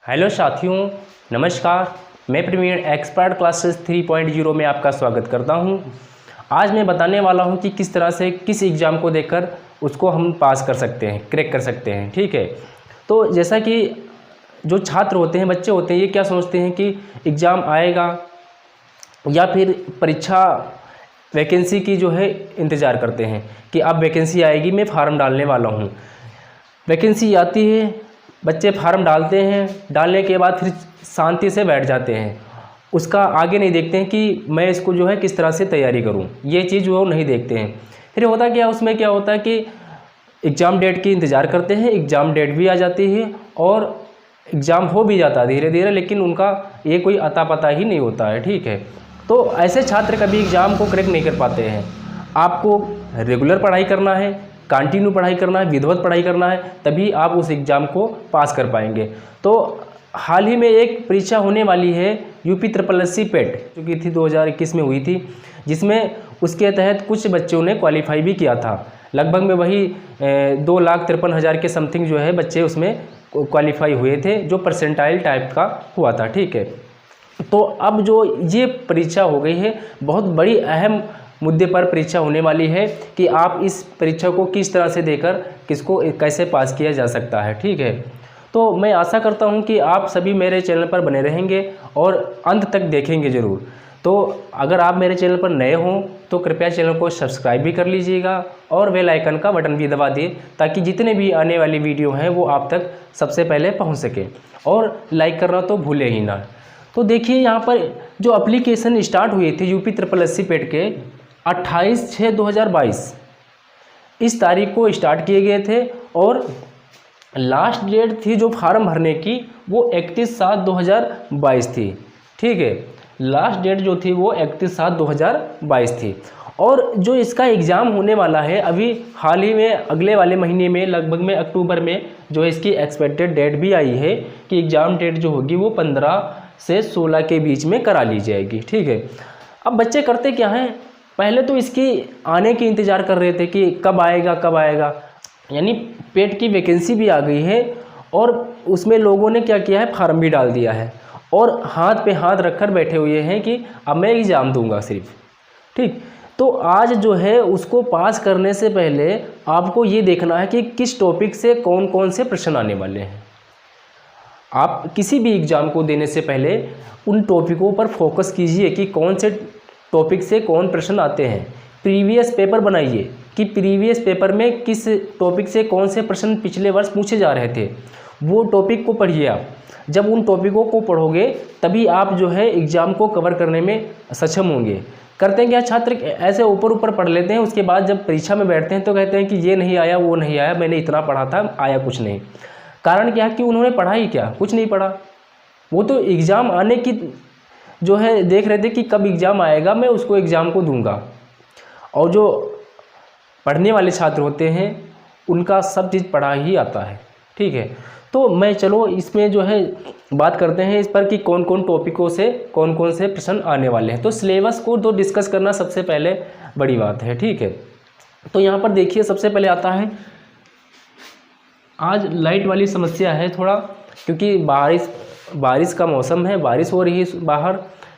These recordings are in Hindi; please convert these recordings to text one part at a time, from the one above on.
हेलो साथियों, नमस्कार। मैं प्रवीण एक्सपर्ट क्लासेस 3.0 में आपका स्वागत करता हूं। आज मैं बताने वाला हूं कि किस तरह से किस एग्ज़ाम को देखकर उसको हम पास कर सकते हैं, क्रैक कर सकते हैं। ठीक है, तो जैसा कि जो छात्र होते हैं, बच्चे होते हैं, ये क्या सोचते हैं कि एग्ज़ाम आएगा या फिर परीक्षा वैकेंसी की जो है इंतज़ार करते हैं कि अब वैकेंसी आएगी, मैं फार्म डालने वाला हूँ। वैकेंसी आती है, बच्चे फार्म डालते हैं, डालने के बाद फिर शांति से बैठ जाते हैं। उसका आगे नहीं देखते हैं कि मैं इसको जो है किस तरह से तैयारी करूं, ये चीज़ वो नहीं देखते हैं। फिर होता क्या, उसमें क्या होता है कि एग्ज़ाम डेट की इंतज़ार करते हैं, एग्ज़ाम डेट भी आ जाती है और एग्ज़ाम हो भी जाता है धीरे धीरे, लेकिन उनका ये कोई अता पता ही नहीं होता है। ठीक है, तो ऐसे छात्र कभी एग्ज़ाम को क्रैक नहीं कर पाते हैं। आपको रेगुलर पढ़ाई करना है, कंटिन्यू पढ़ाई करना है, विधिवत पढ़ाई करना है, तभी आप उस एग्ज़ाम को पास कर पाएंगे। तो हाल ही में एक परीक्षा होने वाली है यूपी SSSC पेट, जो कि थी 2021 में हुई थी, जिसमें उसके तहत कुछ बच्चों ने क्वालिफाई भी किया था। लगभग में वही 2,53,000 के समथिंग जो है बच्चे उसमें क्वालिफाई हुए थे, जो परसेंटाइल टाइप का हुआ था। ठीक है, तो अब जो ये परीक्षा हो गई है, बहुत बड़ी अहम मुद्दे पर परीक्षा होने वाली है कि आप इस परीक्षा को किस तरह से देकर किसको कैसे पास किया जा सकता है। ठीक है, तो मैं आशा करता हूं कि आप सभी मेरे चैनल पर बने रहेंगे और अंत तक देखेंगे ज़रूर। तो अगर आप मेरे चैनल पर नए हों तो कृपया चैनल को सब्सक्राइब भी कर लीजिएगा और बेल आइकन का बटन भी दबा दिए, ताकि जितने भी आने वाली वीडियो हैं वो आप तक सबसे पहले पहुँच सके। और लाइक करना तो भूलें ही ना। तो देखिए, यहाँ पर जो एप्लीकेशन स्टार्ट हुए थे यूपी SSSC पेट के 28/6/2022 इस तारीख को स्टार्ट किए गए थे और लास्ट डेट थी जो फार्म भरने की वो 31/7/2022 थी। ठीक है, लास्ट डेट जो थी वो 31/7/2022 थी। और जो इसका एग्ज़ाम होने वाला है अभी हाल ही में अगले वाले महीने में, लगभग में अक्टूबर में जो है इसकी एक्सपेक्टेड डेट भी आई है कि एग्ज़ाम डेट जो होगी वो 15 से 16 के बीच में करा ली जाएगी। ठीक है, अब बच्चे करते क्या हैं, पहले तो इसकी आने की इंतज़ार कर रहे थे कि कब आएगा कब आएगा, यानी पेट की वैकेंसी भी आ गई है और उसमें लोगों ने क्या किया है, फार्म भी डाल दिया है और हाथ पे हाथ रखकर बैठे हुए हैं कि अब मैं एग्ज़ाम दूंगा सिर्फ। ठीक, तो आज जो है उसको पास करने से पहले आपको ये देखना है कि किस टॉपिक से कौन कौन से प्रश्न आने वाले हैं। आप किसी भी एग्ज़ाम को देने से पहले उन टॉपिकों पर फोकस कीजिए कि कौन से टॉपिक से कौन प्रश्न आते हैं। प्रीवियस पेपर बनाइए कि प्रीवियस पेपर में किस टॉपिक से कौन से प्रश्न पिछले वर्ष पूछे जा रहे थे, वो टॉपिक को पढ़िए आप। जब उन टॉपिकों को पढ़ोगे तभी आप जो है एग्ज़ाम को कवर करने में सक्षम होंगे। करते हैं क्या छात्र, ऐसे ऊपर ऊपर पढ़ लेते हैं, उसके बाद जब परीक्षा में बैठते हैं तो कहते हैं कि ये नहीं आया, वो नहीं आया, मैंने इतना पढ़ा था, आया कुछ नहीं। कारण क्या कि उन्होंने पढ़ा ही क्या, कुछ नहीं पढ़ा। वो तो एग्ज़ाम आने की जो है देख रहे थे कि कब एग्ज़ाम आएगा, मैं उसको एग्ज़ाम को दूंगा। और जो पढ़ने वाले छात्र होते हैं उनका सब चीज़ पढ़ा ही आता है। ठीक है, तो मैं चलो इसमें जो है बात करते हैं इस पर कि कौन कौन टॉपिकों से कौन कौन से प्रश्न आने वाले हैं। तो सिलेबस को तो डिस्कस करना सबसे पहले बड़ी बात है। ठीक है, तो यहाँ पर देखिए सबसे पहले आता है, आज लाइट वाली समस्या है थोड़ा, क्योंकि बारिश का मौसम है, बारिश हो रही है बाहर।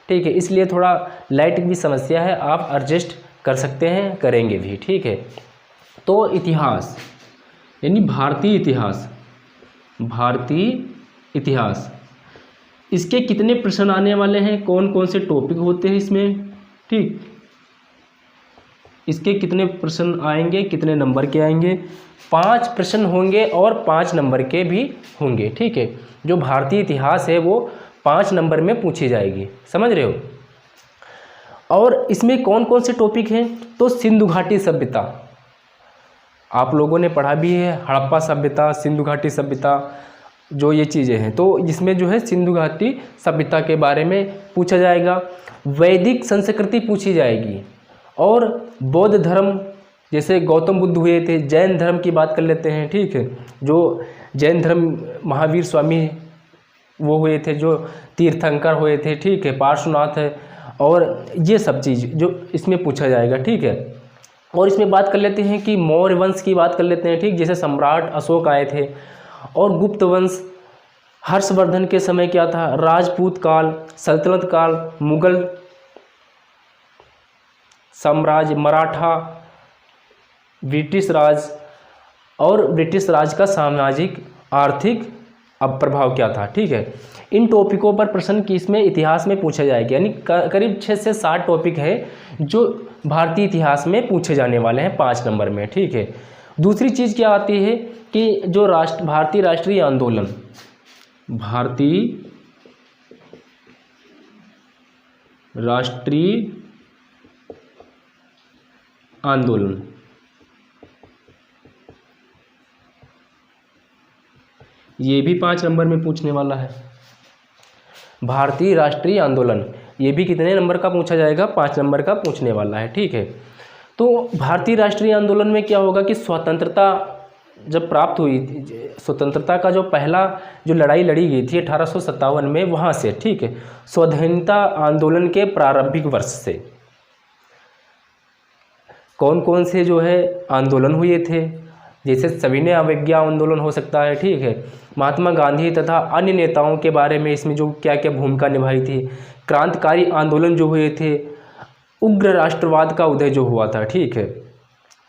ठीक है, इसलिए थोड़ा लाइट की समस्या है, आप एडजस्ट कर सकते हैं, करेंगे भी। ठीक है, तो इतिहास यानी भारतीय इतिहास, इसके कितने प्रश्न आने वाले हैं, कौन कौन से टॉपिक होते हैं इसमें। ठीक, इसके कितने प्रश्न आएंगे, कितने नंबर के आएंगे, 5 प्रश्न होंगे और 5 नंबर के भी होंगे। ठीक है, जो भारतीय इतिहास है वो 5 नंबर में पूछी जाएगी, समझ रहे हो। और इसमें कौन कौन से टॉपिक हैं, तो सिंधु घाटी सभ्यता आप लोगों ने पढ़ा भी है, हड़प्पा सभ्यता, सिंधु घाटी सभ्यता, जो ये चीज़ें हैं, तो इसमें जो है सिंधु घाटी सभ्यता के बारे में पूछा जाएगा। वैदिक संस्कृति पूछी जाएगी और बौद्ध धर्म, जैसे गौतम बुद्ध हुए थे। जैन धर्म की बात कर लेते हैं। ठीक है, जो जैन धर्म महावीर स्वामी वो हुए थे, जो तीर्थंकर हुए थे। ठीक है, पार्श्वनाथ है, और ये सब चीज़ जो इसमें पूछा जाएगा। ठीक है, और इसमें बात कर लेते हैं कि मौर्य वंश की बात कर लेते हैं। ठीक, जैसे सम्राट अशोक आए थे, और गुप्त वंश, हर्षवर्धन के समय क्या था, राजपूत काल, सल्तनत काल, मुगल साम्राज्य, मराठा, ब्रिटिश राज और ब्रिटिश राज का सामाजिक आर्थिक अब प्रभाव क्या था। ठीक है, इन टॉपिकों पर प्रश्न की इसमें इतिहास में पूछा जाएगा, यानी करीब 6 से 7 टॉपिक है जो भारतीय इतिहास में पूछे जाने वाले हैं 5 नंबर में। ठीक है, दूसरी चीज़ क्या आती है कि जो भारतीय राष्ट्रीय आंदोलन, भारतीय राष्ट्रीय आंदोलन, ये भी 5 नंबर में पूछने वाला है। भारतीय राष्ट्रीय आंदोलन ये भी कितने नंबर का पूछा जाएगा, 5 नंबर का पूछने वाला है। ठीक है, तो भारतीय राष्ट्रीय आंदोलन में क्या होगा कि स्वतंत्रता जब प्राप्त हुई थी, स्वतंत्रता का जो पहला जो लड़ाई लड़ी गई थी 1857 में, वहाँ से, ठीक है, स्वाधीनता आंदोलन के प्रारंभिक वर्ष से कौन कौन से जो है आंदोलन हुए थे, जैसे सविनय अवज्ञा आंदोलन हो सकता है। ठीक है, महात्मा गांधी तथा अन्य नेताओं के बारे में इसमें जो क्या क्या भूमिका निभाई थी, क्रांतिकारी आंदोलन जो हुए थे, उग्र राष्ट्रवाद का उदय जो हुआ था। ठीक है,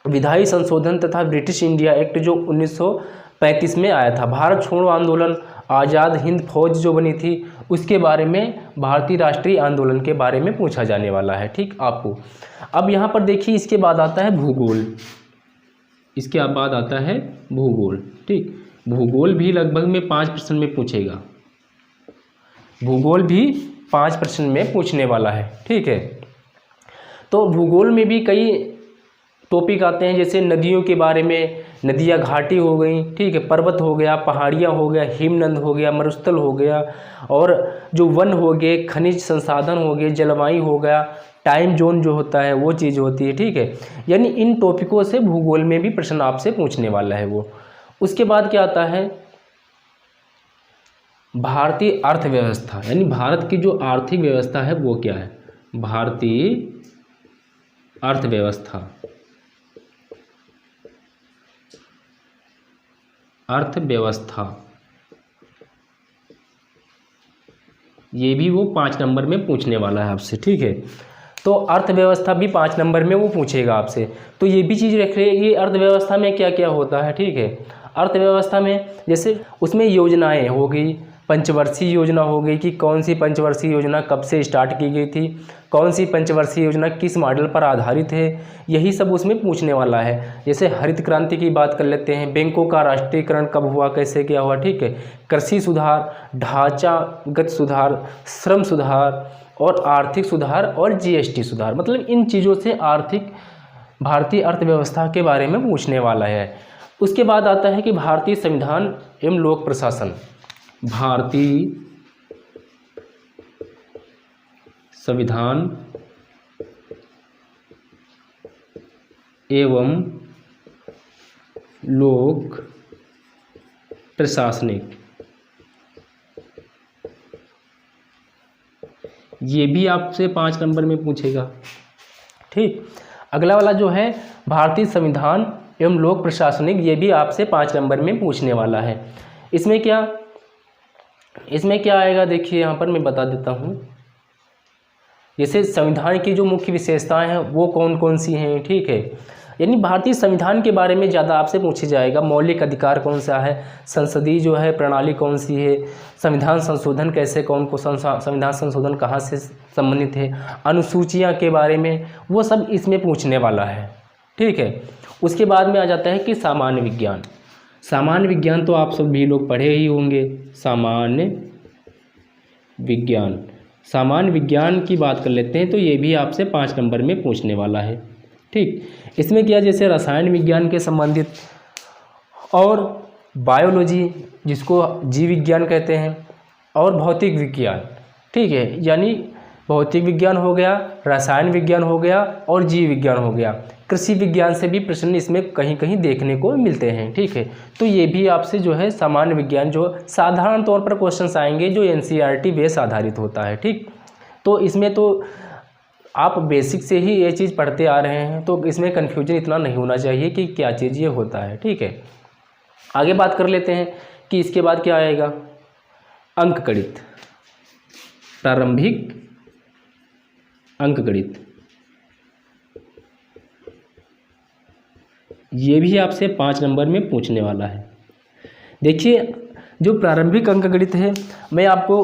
विधायी संशोधन तथा ब्रिटिश इंडिया एक्ट जो 1935 में आया था, भारत छोड़ो आंदोलन, आज़ाद हिंद फौज जो बनी थी, उसके बारे में भारतीय राष्ट्रीय आंदोलन के बारे में पूछा जाने वाला है। ठीक, आपको अब यहाँ पर देखिए, इसके बाद आता है भूगोल, इसके बाद आता है भूगोल। ठीक, भूगोल भी लगभग में 5 प्रश्न में पूछेगा, भूगोल भी 5 प्रश्न में पूछने वाला है। ठीक है, तो भूगोल में भी कई टॉपिक आते हैं, जैसे नदियों के बारे में, नदियाँ घाटी हो गई, ठीक है, पर्वत हो गया, पहाड़ियाँ हो गया, हिमनद हो गया, मरुस्थल हो गया, और जो वन हो गए, खनिज संसाधन हो गए, जलवायु हो गया, टाइम जोन जो होता है वो चीज़ होती है। ठीक है, यानी इन टॉपिकों से भूगोल में भी प्रश्न आपसे पूछने वाला है वो। उसके बाद क्या आता है, भारतीय अर्थव्यवस्था, यानी भारत की जो आर्थिक व्यवस्था है वो क्या है, भारतीय अर्थव्यवस्था, अर्थव्यवस्था ये भी वो 5 नंबर में पूछने वाला है आपसे। ठीक है, तो अर्थव्यवस्था भी 5 नंबर में वो पूछेगा आपसे, तो ये भी चीज़ रख रहे, ये अर्थव्यवस्था में क्या क्या होता है। ठीक है, अर्थव्यवस्था में जैसे उसमें योजनाएं हो गई, पंचवर्षीय योजना हो गई कि कौन सी पंचवर्षीय योजना कब से स्टार्ट की गई थी, कौन सी पंचवर्षीय योजना किस मॉडल पर आधारित है, यही सब उसमें पूछने वाला है। जैसे हरित क्रांति की बात कर लेते हैं, बैंकों का राष्ट्रीयकरण कब हुआ, कैसे क्या हुआ। ठीक है, कृषि सुधार, ढांचागत सुधार, श्रम सुधार और आर्थिक सुधार और जीएसटी सुधार, मतलब इन चीज़ों से भारतीय अर्थव्यवस्था के बारे में पूछने वाला है। उसके बाद आता है कि भारतीय संविधान एवं लोक प्रशासन, भारतीय संविधान एवं लोक प्रशासनिक, ये भी आपसे 5 नंबर में पूछेगा। ठीक, अगला वाला जो है भारतीय संविधान एवं लोक प्रशासनिक, ये भी आपसे 5 नंबर में पूछने वाला है। इसमें क्या आएगा, देखिए यहाँ पर मैं बता देता हूँ। जैसे संविधान की जो मुख्य विशेषताएं हैं वो कौन कौन सी हैं। ठीक है, यानी भारतीय संविधान के बारे में ज़्यादा आपसे पूछे जाएगा, मौलिक अधिकार कौन सा है, संसदीय जो है प्रणाली कौन सी है, संविधान संशोधन कैसे, कौन को संविधान संशोधन कहाँ से संबंधित है, अनुसूचियाँ के बारे में, वो सब इसमें पूछने वाला है। ठीक है, उसके बाद में आ जाता है कि सामान्य विज्ञान। सामान्य विज्ञान तो आप सभी लोग पढ़े ही होंगे, सामान्य विज्ञान, सामान्य विज्ञान की बात कर लेते हैं, तो ये भी आपसे 5 नंबर में पूछने वाला है। ठीक, इसमें क्या, जैसे रसायन विज्ञान के संबंधित और बायोलॉजी जिसको जीव विज्ञान कहते हैं, और भौतिक विज्ञान। ठीक है, यानी भौतिक विज्ञान हो गया, रसायन विज्ञान हो गया और जीव विज्ञान हो गया। कृषि विज्ञान से भी प्रश्न इसमें कहीं कहीं देखने को मिलते हैं। ठीक है, तो ये भी आपसे जो है सामान्य विज्ञान जो साधारण तौर पर क्वेश्चंस आएंगे जो एनसीईआरटी बेस आधारित होता है। ठीक, तो इसमें तो आप बेसिक से ही ये चीज़ पढ़ते आ रहे हैं, तो इसमें कन्फ्यूजन इतना नहीं होना चाहिए कि क्या चीज़ ये होता है। ठीक है, आगे बात कर लेते हैं कि इसके बाद क्या आएगा। अंकगणित, प्रारंभिक अंकगणित, ये भी आपसे 5 नंबर में पूछने वाला है। देखिए जो प्रारंभिक अंकगणित है, मैं आपको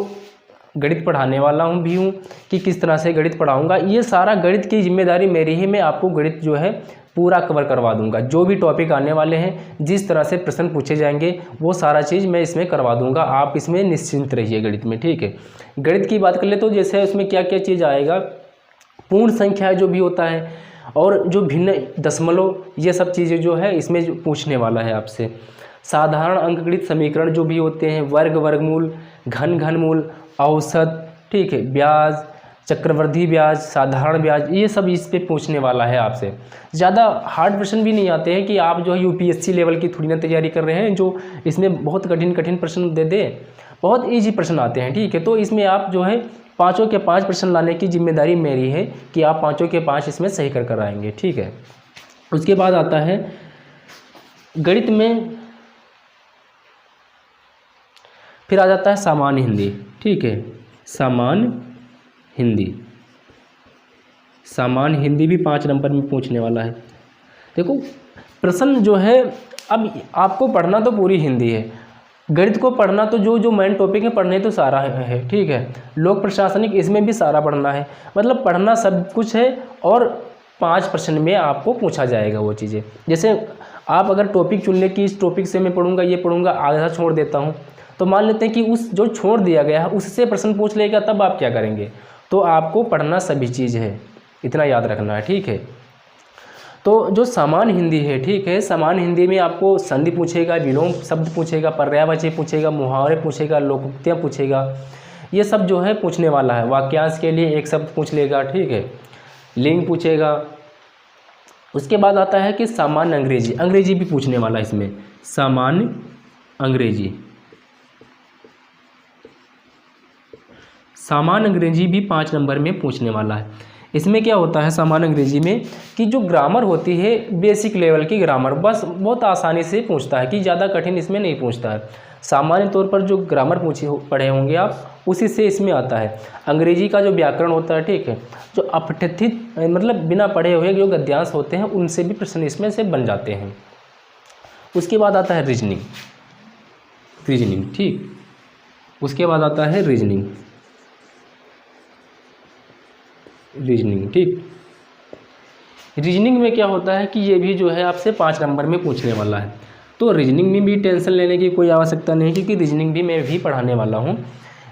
गणित पढ़ाने वाला हूँ कि किस तरह से गणित पढ़ाऊँगा। ये सारा गणित की जिम्मेदारी मेरी है, मैं आपको गणित जो है पूरा कवर करवा दूंगा। जो भी टॉपिक आने वाले हैं, जिस तरह से प्रश्न पूछे जाएंगे, वो सारा चीज़ मैं इसमें करवा दूंगा। आप इसमें निश्चिंत रहिए गणित में, ठीक है। गणित की बात कर ले तो जैसे उसमें क्या क्या चीज़ आएगा, पूर्ण संख्या जो भी होता है और जो भिन्न दशमलव, ये सब चीज़ें जो है इसमें जो पूछने वाला है आपसे। साधारण अंकगणित समीकरण जो भी होते हैं, वर्ग, वर्गमूल, घन, घनमूल, औसत, ठीक है, ब्याज, चक्रवृद्धि ब्याज, साधारण ब्याज, ये सब इस पे पूछने वाला है आपसे। ज़्यादा हार्ड प्रश्न भी नहीं आते हैं कि आप जो है यूपीएससी लेवल की थोड़ी ना तैयारी कर रहे हैं जो इसमें बहुत कठिन कठिन प्रश्न दे दे। बहुत इजी प्रश्न आते हैं, ठीक है। तो इसमें आप जो है 5 के 5 प्रश्न लाने की जिम्मेदारी मेरी है कि आप 5 के 5 इसमें सही कर आएंगे, ठीक है। उसके बाद आता है गणित में, फिर आ जाता है सामान्य हिंदी, ठीक है। सामान्य हिंदी भी 5 नंबर में पूछने वाला है। देखो प्रश्न जो है, अब आपको पढ़ना तो पूरी हिंदी है, गणित को पढ़ना तो जो मेन टॉपिक है पढ़ने तो सारा है, ठीक है। लोक प्रशासनिक इसमें भी सारा पढ़ना है, मतलब पढ़ना सब कुछ है। और 5 प्रश्न में आपको पूछा जाएगा वो चीज़ें। जैसे आप अगर टॉपिक चुन ले कि इस टॉपिक से मैं पढ़ूंगा, ये पढ़ूंगा, आधा छोड़ देता हूँ, तो मान लेते हैं कि उस जो छोड़ दिया गया है उससे प्रश्न पूछ लेगा, तब आप क्या करेंगे। तो आपको पढ़ना सभी चीज़ है, इतना याद रखना है, ठीक है। तो जो सामान्य हिंदी है, ठीक है, सामान्य हिंदी में आपको संधि पूछेगा, विलोम शब्द पूछेगा, पर्यायवाची पूछेगा, मुहावरे पूछेगा, लोकोक्तियाँ पूछेगा, ये सब जो है पूछने वाला है। वाक्यांश के लिए एक शब्द पूछ लेगा, ठीक है, लिंग पूछेगा। उसके बाद आता है कि सामान्य अंग्रेजी, अंग्रेजी भी पूछने वाला है इसमें। सामान्य अंग्रेजी भी 5 नंबर में पूछने वाला है। इसमें क्या होता है सामान्य अंग्रेजी में कि जो ग्रामर होती है, बेसिक लेवल की ग्रामर, बस बहुत आसानी से पूछता है कि ज़्यादा कठिन इसमें नहीं पूछता है। सामान्य तौर पर जो ग्रामर पढ़े होंगे आप, उसी से इसमें आता है। अंग्रेजी का जो व्याकरण होता है, ठीक है, जो अपठित मतलब बिना पढ़े हुए जो गद्यांश होते हैं, उनसे भी प्रश्न इसमें से बन जाते हैं। उसके बाद आता है रीजनिंग, ठीक। उसके बाद आता है रीजनिंग, ठीक। रीजनिंग में क्या होता है कि ये भी जो है आपसे 5 नंबर में पूछने वाला है। तो रीजनिंग में भी टेंशन लेने की कोई आवश्यकता नहीं, क्योंकि रीजनिंग भी मैं भी पढ़ाने वाला हूँ।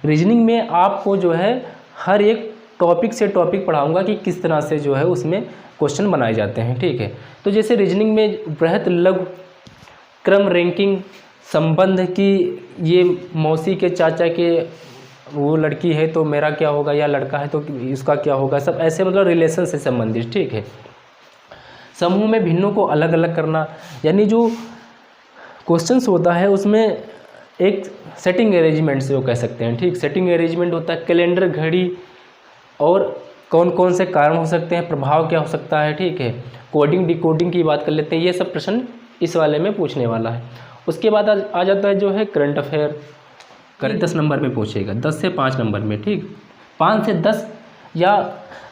रीजनिंग में आपको जो है हर एक टॉपिक से टॉपिक पढ़ाऊँगा कि किस तरह से जो है उसमें क्वेश्चन बनाए जाते हैं, ठीक है। तो जैसे रीजनिंग में बृहत लघु क्रम रैंकिंग, संबंध की, ये मौसी के चाचा के वो लड़की है तो मेरा क्या होगा, या लड़का है तो इसका क्या होगा, सब ऐसे मतलब रिलेशन से संबंधित, ठीक है। समूह में भिन्नों को अलग अलग करना, यानी जो क्वेश्चंस होता है उसमें एक सेटिंग अरेंजमेंट से वो कह सकते हैं, ठीक। सेटिंग अरेंजमेंट होता है, कैलेंडर, घड़ी, और कौन कौन से कारण हो सकते हैं, प्रभाव क्या हो सकता है, ठीक है। कोडिंग डिकोडिंग की बात कर लेते हैं, ये सब प्रश्न इस वाले में पूछने वाला है। उसके बाद आ जाता है जो है करंट अफेयर, 10 नंबर में पूछेगा, 10 से 5 नंबर में, ठीक। 5 से 10, या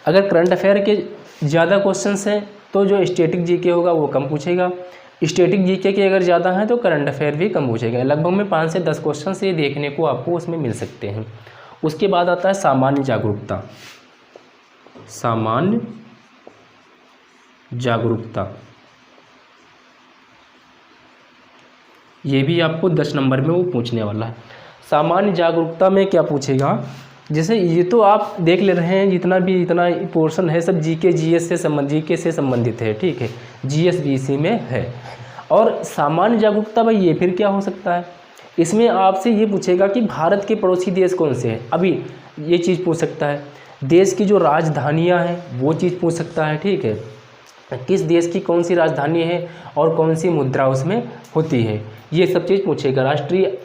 अगर करंट अफेयर के ज़्यादा क्वेश्चंस हैं तो जो स्टैटिक जीके होगा वो कम पूछेगा। स्टैटिक जीके के अगर ज़्यादा हैं तो करंट अफेयर भी कम पूछेगा। लगभग में 5 से 10 क्वेश्चन ये देखने को आपको उसमें मिल सकते हैं। उसके बाद आता है सामान्य जागरूकता, ये भी आपको 10 नंबर में वो पूछने वाला है। सामान्य जागरूकता में क्या पूछेगा, जैसे ये तो आप देख ले रहे हैं, इतना पोर्शन है सब जीके जीएस से संबंधित है, ठीक है, जीएस भी इसी में है। और सामान्य जागरूकता भाई ये फिर क्या हो सकता है, इसमें आपसे ये पूछेगा कि भारत के पड़ोसी देश कौन से हैं, अभी ये चीज़ पूछ सकता है। देश की जो राजधानियाँ हैं वो चीज़ पूछ सकता है, ठीक है। किस देश की कौन सी राजधानी है और कौन सी मुद्रा उसमें होती है, ये सब चीज़ पूछेगा। राष्ट्रीय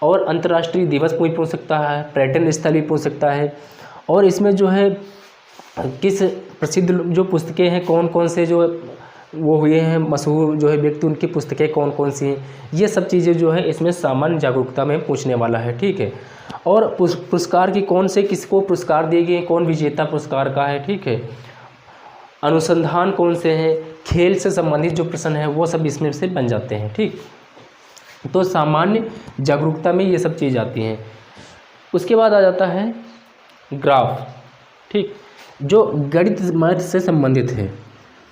और अंतर्राष्ट्रीय दिवस कोई पूछ सकता है, पर्यटन स्थल भी पूछ सकता है। और इसमें जो है किस प्रसिद्ध जो पुस्तकें हैं, कौन कौन से जो वो हुए हैं मशहूर जो है व्यक्ति, उनकी पुस्तकें कौन कौन सी हैं, ये सब चीज़ें जो है इसमें सामान्य जागरूकता में पूछने वाला है। ठीक है। और पुरस्कार की कौन से किसको पुरस्कार दिए गए, कौन विजेता पुरस्कार का है। ठीक है। अनुसंधान कौन से हैं, खेल से संबंधित जो प्रश्न है वो सब इसमें से बन जाते हैं। ठीक। तो सामान्य जागरूकता में ये सब चीज़ आती हैं। उसके बाद आ जाता है ग्राफ। ठीक। जो गणित मैथ से संबंधित है।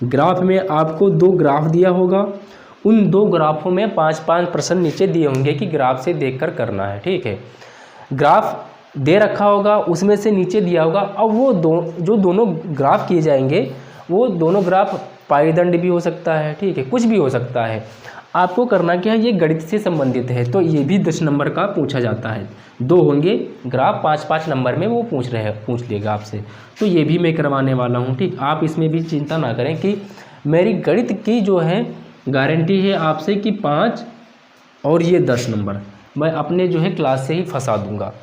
ग्राफ में आपको 2 ग्राफ दिया होगा, उन 2 ग्राफों में 5-5 प्रश्न नीचे दिए होंगे कि ग्राफ से देखकर करना है। ठीक है। ग्राफ दे रखा होगा, उसमें से नीचे दिया होगा। अब वो जो दोनों ग्राफ किए जाएंगे, वो दोनों ग्राफ पाईदंड भी हो सकता है। ठीक है, कुछ भी हो सकता है। आपको करना क्या है, ये गणित से संबंधित है तो ये भी 10 नंबर का पूछा जाता है। 2 होंगे ग्राफ, 5-5 नंबर में वो पूछ लेगा आपसे, तो ये भी मैं करवाने वाला हूँ। ठीक। आप इसमें भी चिंता ना करें कि मेरी गणित की जो है गारंटी है आपसे कि 5 और ये 10 नंबर मैं अपने जो है क्लास से ही फंसा दूंगा।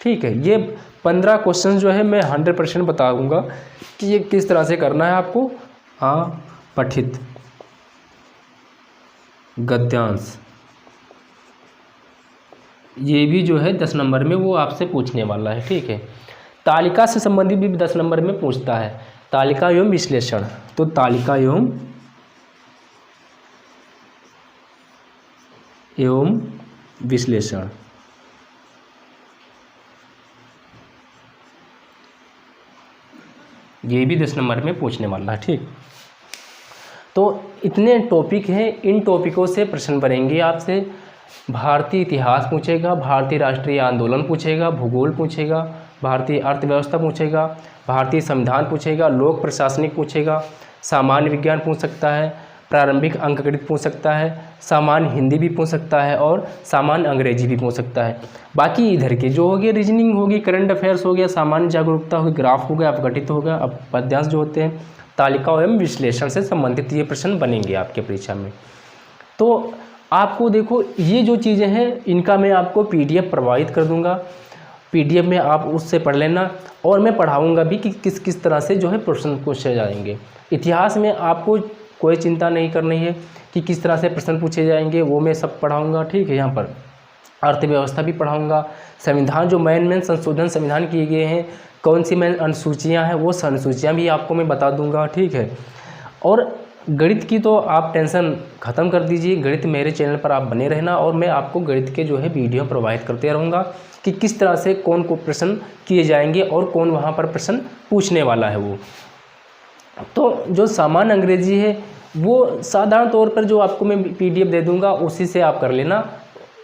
ठीक है। ये 15 क्वेश्चन जो है मैं 100% बताऊंगा कि ये किस तरह से करना है आपको। पठित गद्यांश, ये भी जो है 10 नंबर में वो आपसे पूछने वाला है। ठीक है। तालिका से संबंधित भी 10 नंबर में पूछता है, तालिका एवं विश्लेषण। तो तालिका एवं विश्लेषण, ये भी 10 नंबर में पूछने वाला है। ठीक। तो इतने टॉपिक हैं, इन टॉपिकों से प्रश्न बनेंगे आपसे। भारतीय इतिहास पूछेगा, भारतीय राष्ट्रीय आंदोलन पूछेगा, भूगोल पूछेगा, भारतीय अर्थव्यवस्था पूछेगा, भारतीय संविधान पूछेगा, लोक प्रशासनिक पूछेगा, सामान्य विज्ञान पूछ सकता है, प्रारंभिक अंकगणित पूछ सकता है, सामान्य हिंदी भी पूछ सकता है और सामान्य अंग्रेजी भी पूछ सकता है। बाकी इधर के जो हो गए रीजनिंग होगी, करंट अफेयर्स हो गया, सामान्य जागरूकता होगी, ग्राफ हो गया, अपघटित हो गया, अब पद्यांश जो होते हैं, तालिका एवं विश्लेषण से संबंधित ये प्रश्न बनेंगे आपके परीक्षा में। तो आपको देखो ये जो चीज़ें हैं इनका मैं आपको PDF प्रोवाइड कर दूंगा। PDF में आप उससे पढ़ लेना और मैं पढ़ाऊंगा भी कि किस किस तरह से जो है प्रश्न पूछे जाएंगे। इतिहास में आपको कोई चिंता नहीं करनी है कि किस तरह से प्रश्न पूछे जाएंगे, वो मैं सब पढ़ाऊँगा। ठीक है। यहाँ पर अर्थव्यवस्था भी पढ़ाऊँगा, संविधान जो मेन संशोधन संविधान किए गए हैं, कौन सी मेन अनुसूचियाँ हैं, वो अनुसूचियाँ भी आपको मैं बता दूँगा। ठीक है। और गणित की तो आप टेंशन ख़त्म कर दीजिए, गणित मेरे चैनल पर आप बने रहना और मैं आपको गणित के जो है वीडियो प्रोवाइड करते रहूँगा कि किस तरह से कौन को प्रश्न किए जाएंगे और कौन वहाँ पर प्रश्न पूछने वाला है वो। तो जो सामान्य अंग्रेजी है वो साधारण तौर पर जो आपको मैं PDF दे दूँगा उसी से आप कर लेना,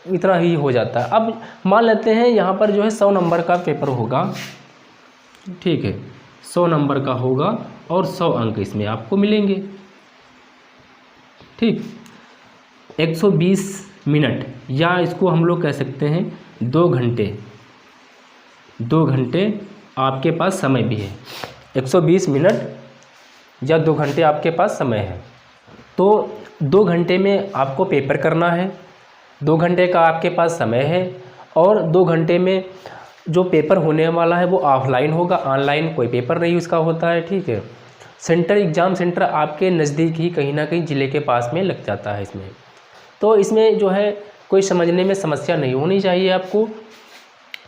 इतना ही हो जाता है। अब मान लेते हैं यहाँ पर जो है 100 नंबर का पेपर होगा। ठीक है। 100 नंबर का होगा और 100 अंक इसमें आपको मिलेंगे। ठीक। 120 मिनट या इसको हम लोग कह सकते हैं 2 घंटे, 2 घंटे आपके पास समय भी है। 120 मिनट या 2 घंटे आपके पास समय है। तो 2 घंटे में आपको पेपर करना है, 2 घंटे का आपके पास समय है और 2 घंटे में जो पेपर होने वाला है वो ऑफलाइन होगा, ऑनलाइन कोई पेपर नहीं उसका होता है। ठीक है। सेंटर एग्ज़ाम सेंटर आपके नज़दीक ही कहीं ना कहीं ज़िले के पास में लग जाता है इसमें। तो इसमें जो है कोई समझने में समस्या नहीं होनी चाहिए आपको।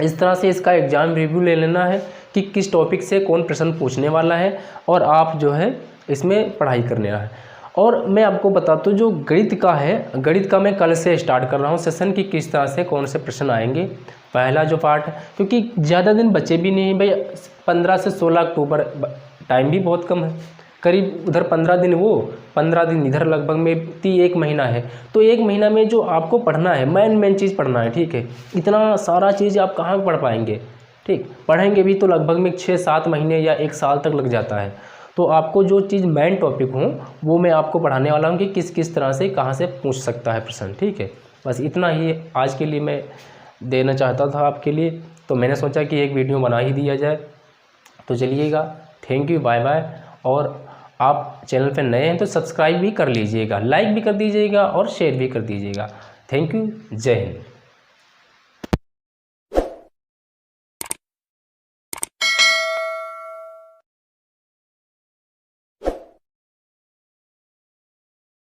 इस तरह से इसका एग्ज़ाम रिव्यू ले लेना है कि किस टॉपिक से कौन प्रश्न पूछने वाला है और आप जो है इसमें पढ़ाई करने है। और मैं आपको बताता हूँ जो गणित का है, गणित का मैं कल से स्टार्ट कर रहा हूँ सेशन की किस तरह से कौन से प्रश्न आएंगे। पहला जो पार्ट है, क्योंकि ज़्यादा दिन बचे भी नहीं भाई, 15 से 16 अक्टूबर, टाइम भी बहुत कम है, करीब उधर 15 दिन वो 15 दिन इधर, लगभग में 1 महीना है। तो 1 महीना में जो आपको पढ़ना है मेन चीज़ पढ़ना है। ठीक है। इतना सारा चीज़ आप कहाँ पढ़ पाएंगे। ठीक। पढ़ेंगे भी तो लगभग में 6-7 महीने या 1 साल तक लग जाता है। तो आपको जो चीज़ मेन टॉपिक हो वो मैं आपको पढ़ाने वाला हूँ कि किस किस तरह से कहाँ से पूछ सकता है प्रश्न। ठीक है। बस इतना ही आज के लिए मैं देना चाहता था आपके लिए, तो मैंने सोचा कि एक वीडियो बना ही दिया जाए। तो चलिएगा, थैंक यू, बाय बाय। और आप चैनल पे नए हैं तो सब्सक्राइब भी कर लीजिएगा, लाइक भी कर दीजिएगा और शेयर भी कर दीजिएगा। थैंक यू, जय हिंद।